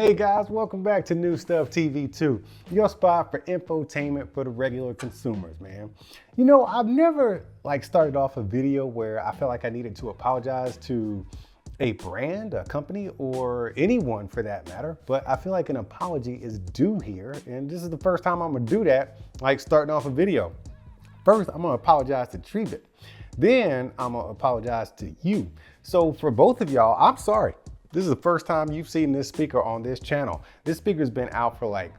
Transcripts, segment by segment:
Hey guys, welcome back to New Stuff TV 2, your spot for infotainment for the regular consumers, man. You know, I've never started off a video where I felt like I needed to apologize to a brand, a company, or anyone for that matter, but I feel like an apology is due here, and this is the first time I'm gonna do that, starting off a video. First, I'm gonna apologize to Tribit. Then I'm gonna apologize to you. So for both of y'all, I'm sorry. This is the first time you've seen this speaker on this channel. This speaker's been out for like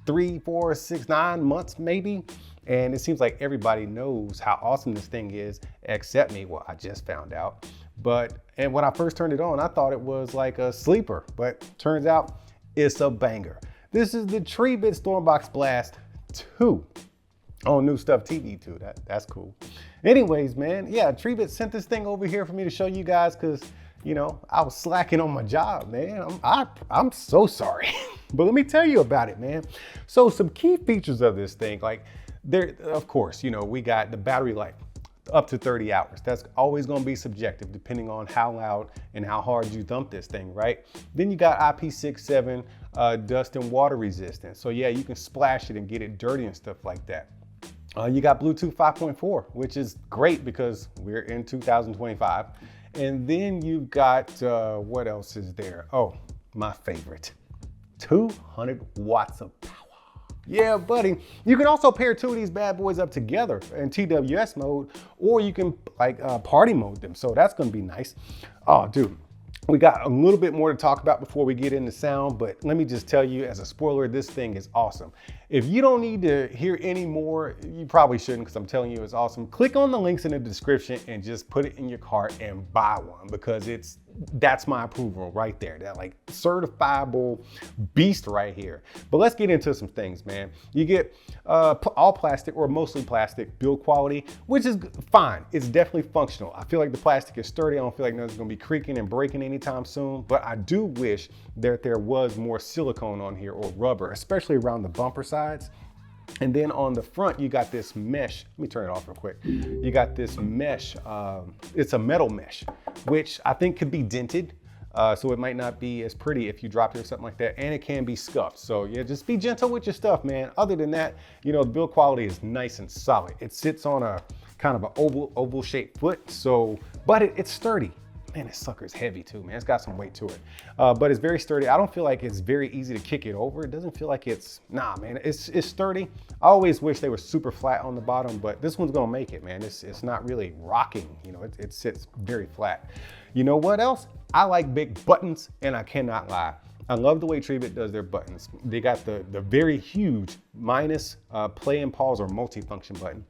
3, 4, 6, 9 months maybe. And it seems like everybody knows how awesome this thing is, except me. Well, I just found out. And when I first turned it on, I thought it was like a sleeper, but turns out it's a banger. This is the Tribit StormBox Blast 2 on New Stuff TV 2. That's cool. Anyways, man, yeah, Tribit sent this thing over here for me to show you guys because, you know, I was slacking on my job, man. I'm so sorry. But let me tell you about it, man. So some key features of this thing, of course, you know, we got the battery life up to 30 hours. That's always gonna be subjective depending on how loud and how hard you thump this thing, right? Then you got IP67 dust and water resistance. So yeah, you can splash it and get it dirty and stuff like that. You got Bluetooth 5.4, which is great because we're in 2025. And then you've got, what else is there? Oh, my favorite, 200 watts of power. Yeah, buddy. You can also pair two of these bad boys up together in TWS mode, or you can party mode them. So that's gonna be nice. Oh, dude. We got a little bit more to talk about before we get into sound, but let me just tell you as a spoiler, this thing is awesome. If you don't need to hear any more, you probably shouldn't because I'm telling you it's awesome. Click on the links in the description and just put it in your cart and buy one because that's my approval right there. That certifiable beast right here. But let's get into some things, man. You get all plastic or mostly plastic build quality, which is fine. It's definitely functional. I feel like the plastic is sturdy. I don't feel like nothing's gonna be creaking and breaking anytime soon, but I do wish that there was more silicone on here or rubber, especially around the bumper sides. And then on the front, you got this mesh. Let me turn it off real quick. You got this mesh. It's a metal mesh, which I think could be dented. So it might not be as pretty if you drop it or something like that. And it can be scuffed. So yeah, just be gentle with your stuff, man. Other than that, you know, the build quality is nice and solid. It sits on a kind of an oval shaped foot. So, but it's sturdy. Man, this sucker's heavy too, man. It's got some weight to it. But it's very sturdy. I don't feel like it's very easy to kick it over. It doesn't feel like nah, man, it's sturdy. I always wish they were super flat on the bottom, but this one's gonna make it, man. It's not really rocking, you know, it sits very flat. You know what else? I like big buttons, and I cannot lie. I love the way Tribit does their buttons. They got the very huge minus play and pause or multi-function button.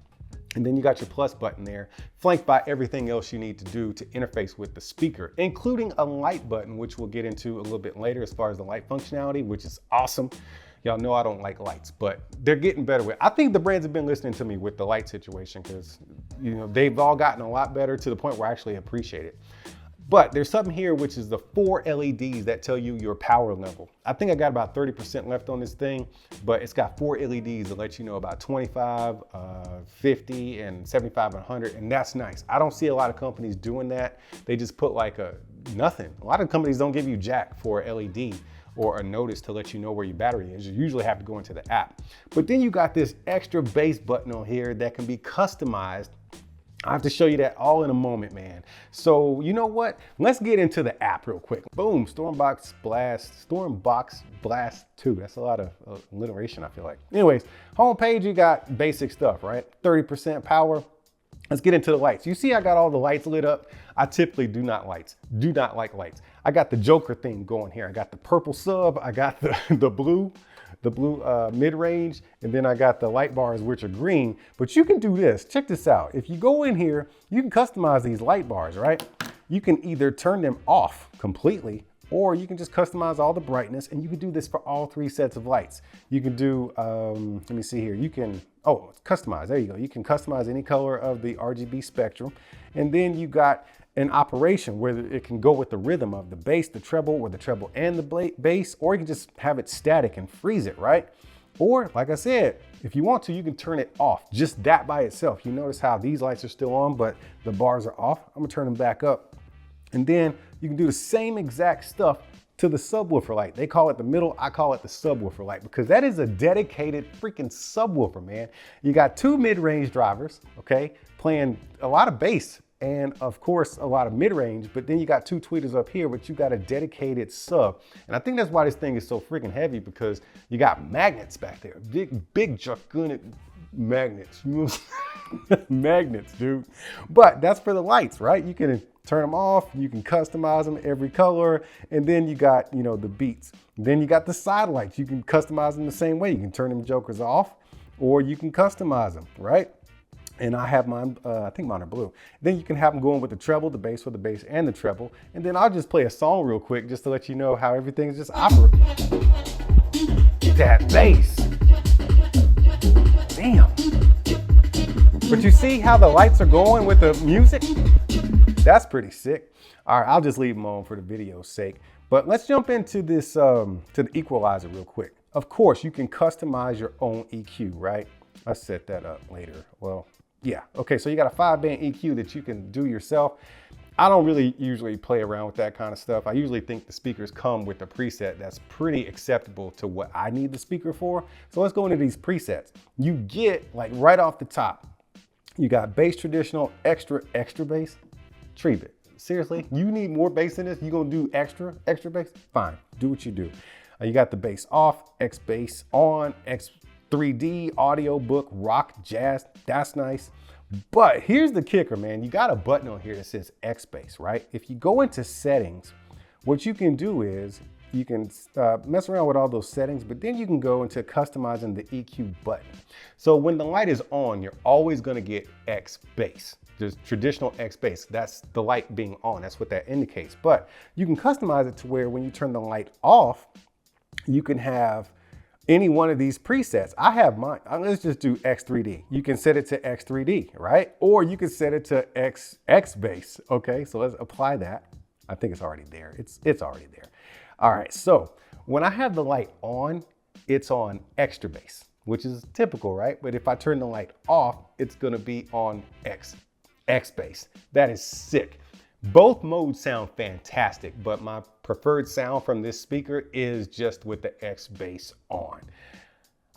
And then you got your plus button there, flanked by everything else you need to do to interface with the speaker, including a light button, which we'll get into a little bit later as far as the light functionality, which is awesome. Y'all know I don't like lights, but they're getting better with it. I think the brands have been listening to me with the light situation because, you know, they've all gotten a lot better to the point where I actually appreciate it. But there's something here, which is the 4 LEDs that tell you your power level. I think I got about 30% left on this thing, but it's got 4 LEDs to let you know about 25, 50, and 75, and 100, and that's nice. I don't see a lot of companies doing that. They just put nothing. A lot of companies don't give you jack for a LED or a notice to let you know where your battery is. You usually have to go into the app. But then you got this extra bass button on here that can be customized. I have to show you that all in a moment, man. So you know what? Let's get into the app real quick. Boom, StormBox Blast 2. That's a lot of alliteration, I feel like. Anyways, homepage, you got basic stuff, right? 30% power. Let's get into the lights. You see I got all the lights lit up. I typically do not like lights. I got the Joker theme going here. I got the purple sub, I got the blue mid-range, and then I got the light bars, which are green. But you can do this. Check this out. If you go in here, you can customize these light bars, right? You can either turn them off completely, or you can just customize all the brightness, and you can do this for all 3 sets of lights. You can do, let me see here. You can, customize, there you go. You can customize any color of the RGB spectrum. And then you got an operation where it can go with the rhythm of the bass, the treble, or the treble and the bass, or you can just have it static and freeze it, right? Or like I said, if you want to, you can turn it off, just that by itself. You notice how these lights are still on, but the bars are off. I'm gonna turn them back up. And then you can do the same exact stuff to the subwoofer light. They call it the middle, I call it the subwoofer light, because that is a dedicated freaking subwoofer, man. You got two mid-range drivers, okay, playing a lot of bass and of course a lot of mid-range, but then you got two tweeters up here, but you got a dedicated sub. And I think that's why this thing is so freaking heavy, because you got magnets back there, big gigantic magnets, you know what I'm saying? Magnets, dude. But that's for the lights, right? You can turn them off, you can customize them every color, and then you got, you know, the beats. Then you got the side lights. You can customize them the same way. You can turn them jokers off, or you can customize them, right? And I have mine, I think mine are blue. Then you can have them going with the treble, the bass with the bass and the treble. And then I'll just play a song real quick just to let you know how everything's just operating. That bass. Damn. But you see how the lights are going with the music? That's pretty sick. All right, I'll just leave them on for the video's sake. But let's jump into this, to the equalizer real quick. Of course, you can customize your own EQ, right? I'll set that up later. Well, yeah. Okay, so you got a 5-band EQ that you can do yourself. I don't really usually play around with that kind of stuff. I usually think the speakers come with a preset that's pretty acceptable to what I need the speaker for. So let's go into these presets. You get, like right off the top, you got bass traditional, extra bass. Tribit. Seriously, you need more bass in this? You gonna do extra bass? Fine, do what you do. You got the bass off, X bass on, X 3D, audio book, rock, jazz, that's nice. But here's the kicker, man. You got a button on here that says X bass, right? If you go into settings, what you can do is you can mess around with all those settings, but then you can go into customizing the EQ button. So when the light is on, you're always gonna get X bass. There's traditional X bass. That's the light being on. That's what that indicates. But you can customize it to where when you turn the light off, you can have any one of these presets. I have mine. Let's just do X3D. You can set it to X3D, right? Or you can set it to X bass. Okay, so let's apply that. I think it's already there. It's already there. All right, so when I have the light on, it's on extra bass, which is typical, right? But if I turn the light off, it's gonna be on X bass. That is sick. Both modes sound fantastic, but my preferred sound from this speaker is just with the X bass on.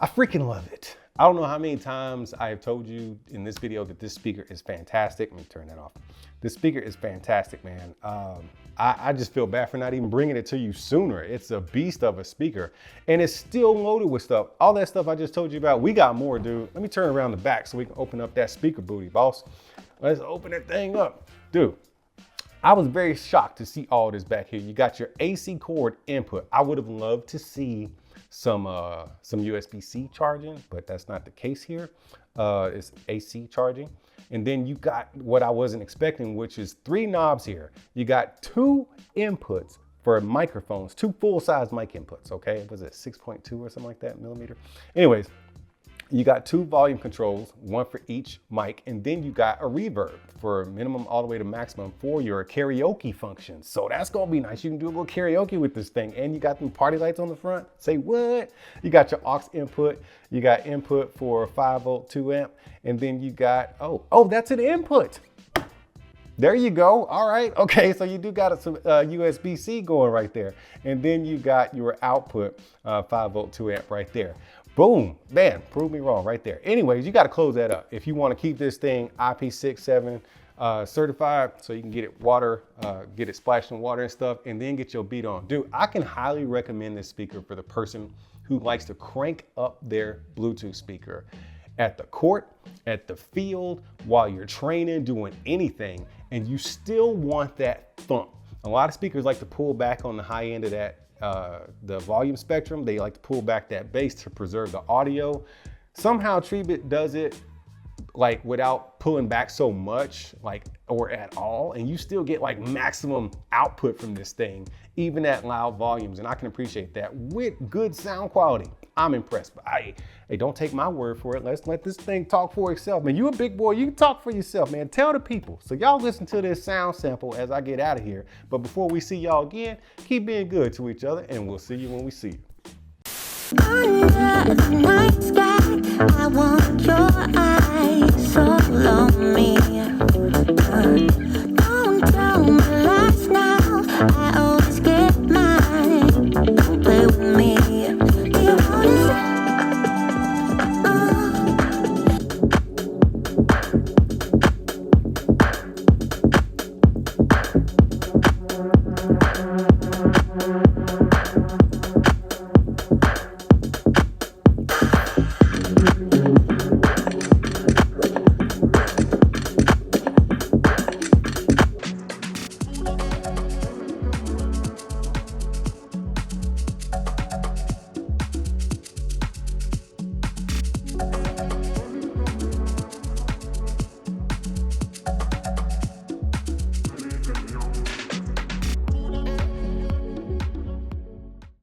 I freaking love it. I don't know how many times I have told you in this video that this speaker is fantastic. Let me turn that off. This speaker is fantastic, man. I just feel bad for not even bringing it to you sooner. It's a beast of a speaker, and it's still loaded with stuff. All that stuff I just told you about, we got more, dude. Let me turn around the back so we can open up that speaker booty, boss. Let's open that thing up. Dude, I was very shocked to see all this back here. You got your AC cord input. I would have loved to see some USB-C charging, but that's not the case here. It's AC charging. And then you got what I wasn't expecting, which is 3 knobs here. You got 2 inputs for microphones, 2 full-size mic inputs, okay? Was it 6.2 or something like that, millimeter? Anyways, you got 2 volume controls, 1 for each mic, and then you got a reverb for minimum all the way to maximum for your karaoke function. So that's gonna be nice. You can do a little karaoke with this thing, and you got them party lights on the front. Say what? You got your aux input, you got input for 5-volt 2 amp, and then you got, oh, that's an input. There you go. All right. Okay. So you do got some USB-C going right there. And then you got your output 5-volt 2 amp right there. Boom, man, prove me wrong right there. Anyways, you got to close that up if you want to keep this thing IP67 certified, so you can get it water, get it splashed in water and stuff, and then get your beat on. Dude, I can highly recommend this speaker for the person who likes to crank up their Bluetooth speaker at the court, at the field, while you're training, doing anything, and you still want that thump. A lot of speakers like to pull back on the high end of that the volume spectrum. They like to pull back that bass to preserve the audio. Somehow Tribit does it like without pulling back so much, like, or at all, and you still get like maximum output from this thing, even at loud volumes, and I can appreciate that with good sound quality. I'm impressed, but hey, don't take my word for it. Let's let this thing talk for itself, man. You a big boy, you can talk for yourself, man. Tell the people. So y'all listen to this sound sample as I get out of here. But before we see y'all again, keep being good to each other, and we'll see you when we see you. Under the night sky, I want your eyes all on me.